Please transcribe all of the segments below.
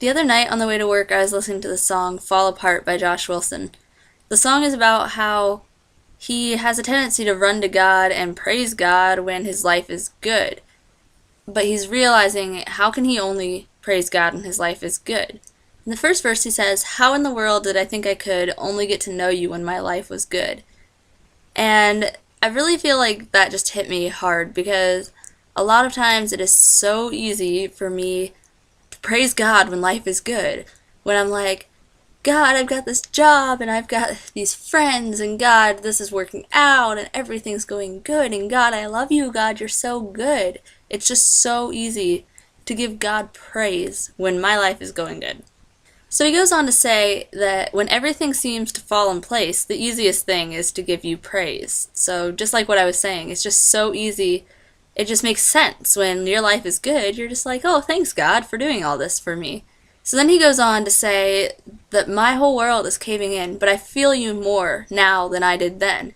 The other night on the way to work, I was listening to the song Fall Apart by Josh Wilson. The song is about how he has a tendency to run to God and praise God when his life is good. But he's realizing how can he only praise God when his life is good? In the first verse he says, "How in the world did I think I could only get to know you when my life was good?" And I really feel like that just hit me hard because a lot of times it is so easy for me to praise God when life is good. When I'm like, God, I've got this job and I've got these friends, and God, this is working out and everything's going good, and God, I love you, God, you're so good. It's just so easy to give God praise when my life is going good. So he goes on to say that when everything seems to fall in place, the easiest thing is to give you praise. So just like what I was saying, it's just so easy. It just makes sense. When your life is good, you're just like, oh, thanks God for doing all this for me. So then he goes on to say that my whole world is caving in, but I feel you more now than I did then.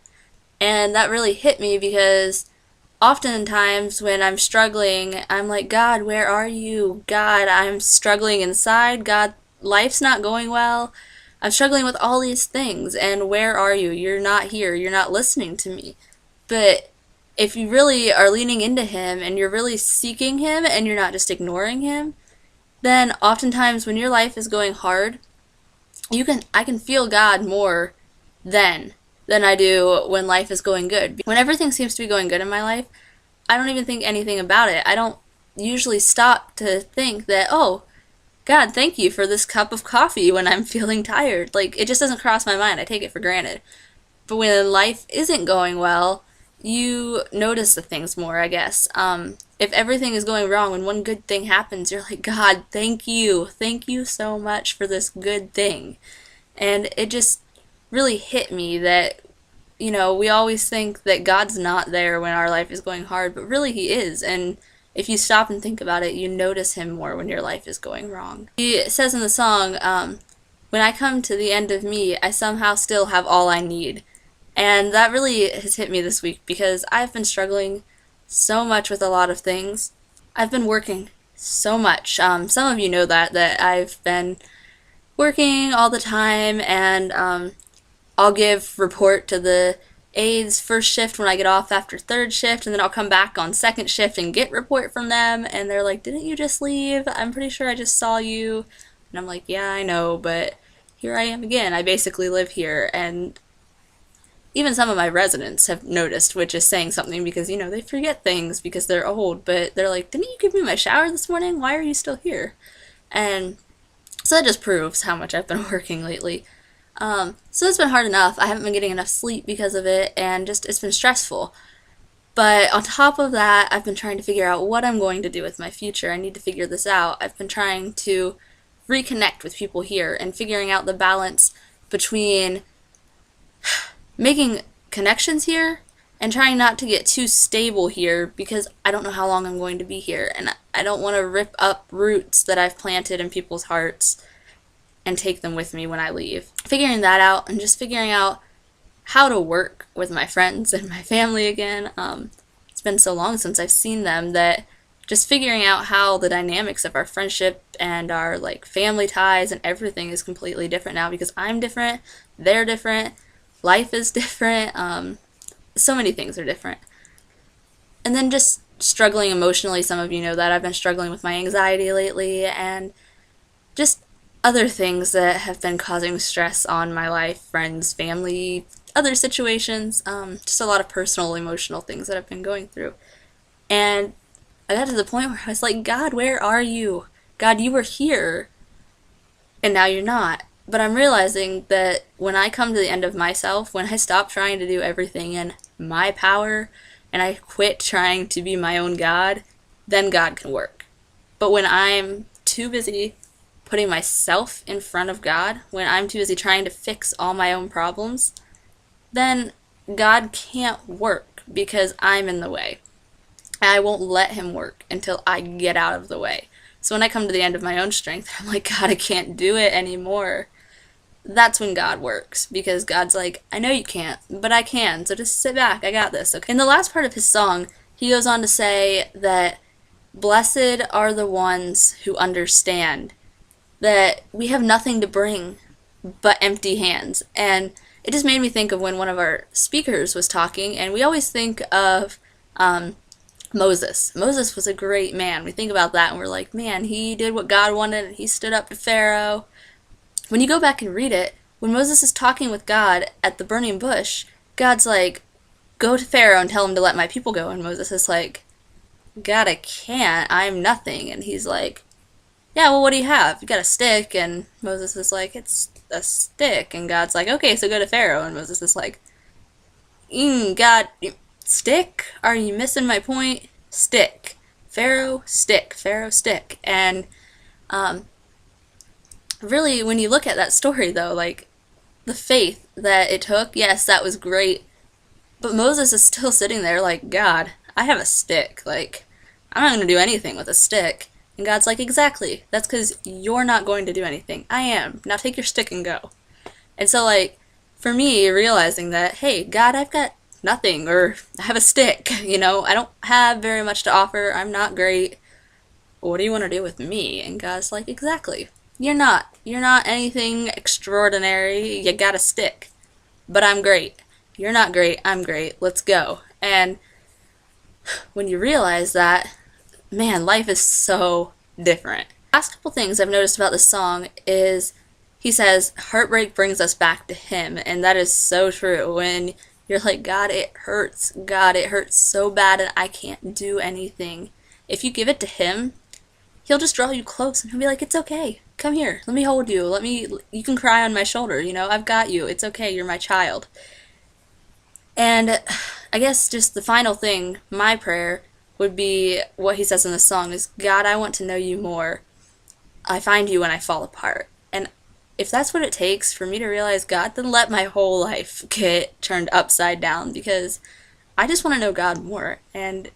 And that really hit me because oftentimes when I'm struggling, I'm like, God, where are you? God, I'm struggling inside. God, life's not going well. I'm struggling with all these things, and where are you? You're not here. You're not listening to me. But if you really are leaning into Him and you're really seeking Him and you're not just ignoring Him, then oftentimes when your life is going hard, I can feel God more then than I do when life is going good. When everything seems to be going good in my life, I don't even think anything about it. I don't usually stop to think that, oh, God, thank you for this cup of coffee when I'm feeling tired. Like, it just doesn't cross my mind. I take it for granted. But when life isn't going well, you notice the things more, I guess. If everything is going wrong, when one good thing happens, you're like, God, thank you. Thank you so much for this good thing. And it just really hit me that, we always think that God's not there when our life is going hard, but really He is. And if you stop and think about it, you notice Him more when your life is going wrong. He says in the song, when I come to the end of me, I somehow still have all I need. And that really has hit me this week because I've been struggling so much with a lot of things. I've been working so much. Some of you know that I've been working all the time, and I'll give report to the aides first shift when I get off after third shift, and then I'll come back on second shift and get report from them, and they're like, didn't you just leave? I'm pretty sure I just saw you. And I'm like, yeah, I know, but here I am again. I basically live here, and even some of my residents have noticed, which is saying something because, they forget things because they're old, but they're like, didn't you give me my shower this morning? Why are you still here? And so that just proves how much I've been working lately. So it's been hard enough. I haven't been getting enough sleep because of it, and just it's been stressful. But on top of that, I've been trying to figure out what I'm going to do with my future. I need to figure this out. I've been trying to reconnect with people here and figuring out the balance between making connections here and trying not to get too stable here because I don't know how long I'm going to be here, and I don't want to rip up roots that I've planted in people's hearts and take them with me when I leave. Figuring that out and just figuring out how to work with my friends and my family again. It's been so long since I've seen them that just figuring out how the dynamics of our friendship and our family ties and everything is completely different now because I'm different, they're different, life is different, so many things are different. And then just struggling emotionally, some of you know that I've been struggling with my anxiety lately, and just other things that have been causing stress on my life, friends, family, other situations, just a lot of personal, emotional things that I've been going through. And I got to the point where I was like, God, where are you? God, you were here, and now you're not. But I'm realizing that when I come to the end of myself, when I stop trying to do everything in my power, and I quit trying to be my own God, then God can work. But when I'm too busy putting myself in front of God, when I'm too busy trying to fix all my own problems, then God can't work because I'm in the way. And I won't let Him work until I get out of the way. So when I come to the end of my own strength, I'm like, God, I can't do it anymore. That's when God works, because God's like, I know you can't, but I can, so just sit back, I got this. Okay. In the last part of his song, he goes on to say that blessed are the ones who understand that we have nothing to bring but empty hands. And it just made me think of when one of our speakers was talking, and we always think of Moses. Moses was a great man. We think about that and we're like, man, he did what God wanted and he stood up to Pharaoh. When you go back and read it, when Moses is talking with God at the burning bush, God's like, go to Pharaoh and tell him to let my people go. And Moses is like, God, I can't. I'm nothing. And he's like, yeah, well, what do you have? You got a stick. And Moses is like, it's a stick. And God's like, okay, so go to Pharaoh. And Moses is like, God, stick? Are you missing my point? Stick. Pharaoh, stick. Pharaoh, stick. And really, when you look at that story, though, like, the faith that it took, yes, that was great. But Moses is still sitting there like, God, I have a stick. Like, I'm not going to do anything with a stick. And God's like, exactly. That's because you're not going to do anything. I am. Now take your stick and go. And so, like, for me, realizing that, hey, God, I've got nothing, or I have a stick, you know, I don't have very much to offer. I'm not great. What do you want to do with me? And God's like, exactly. You're not. You're not anything extraordinary. You got a stick. But I'm great. You're not great. I'm great. Let's go. And when you realize that, man, life is so different. Last couple things I've noticed about this song is he says, heartbreak brings us back to him. And that is so true. When you're like, God, it hurts. God, it hurts so bad and I can't do anything. If you give it to him, he'll just draw you close and he'll be like, it's okay. Come here. Let me hold you. You can cry on my shoulder. You know, I've got you. It's okay. You're my child. And I guess just the final thing, my prayer, would be what he says in the song is, God, I want to know you more. I find you when I fall apart. And if that's what it takes for me to realize God, then let my whole life get turned upside down, because I just want to know God more. And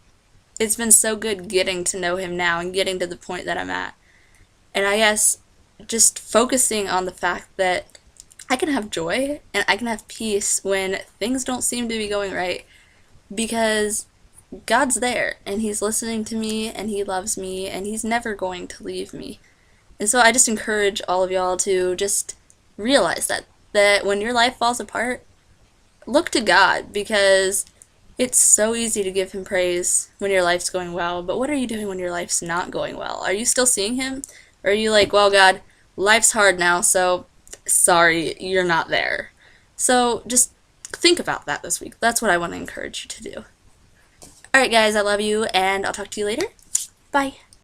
it's been so good getting to know him now and getting to the point that I'm at. And I guess just focusing on the fact that I can have joy and I can have peace when things don't seem to be going right, because God's there and he's listening to me and he loves me and he's never going to leave me. And so I just encourage all of y'all to just realize that when your life falls apart, look to God, because it's so easy to give him praise when your life's going well, but what are you doing when your life's not going well? Are you still seeing him? Or are you like, well, God, life's hard now, so sorry, you're not there. So just think about that this week. That's what I want to encourage you to do. Alright guys, I love you, and I'll talk to you later. Bye.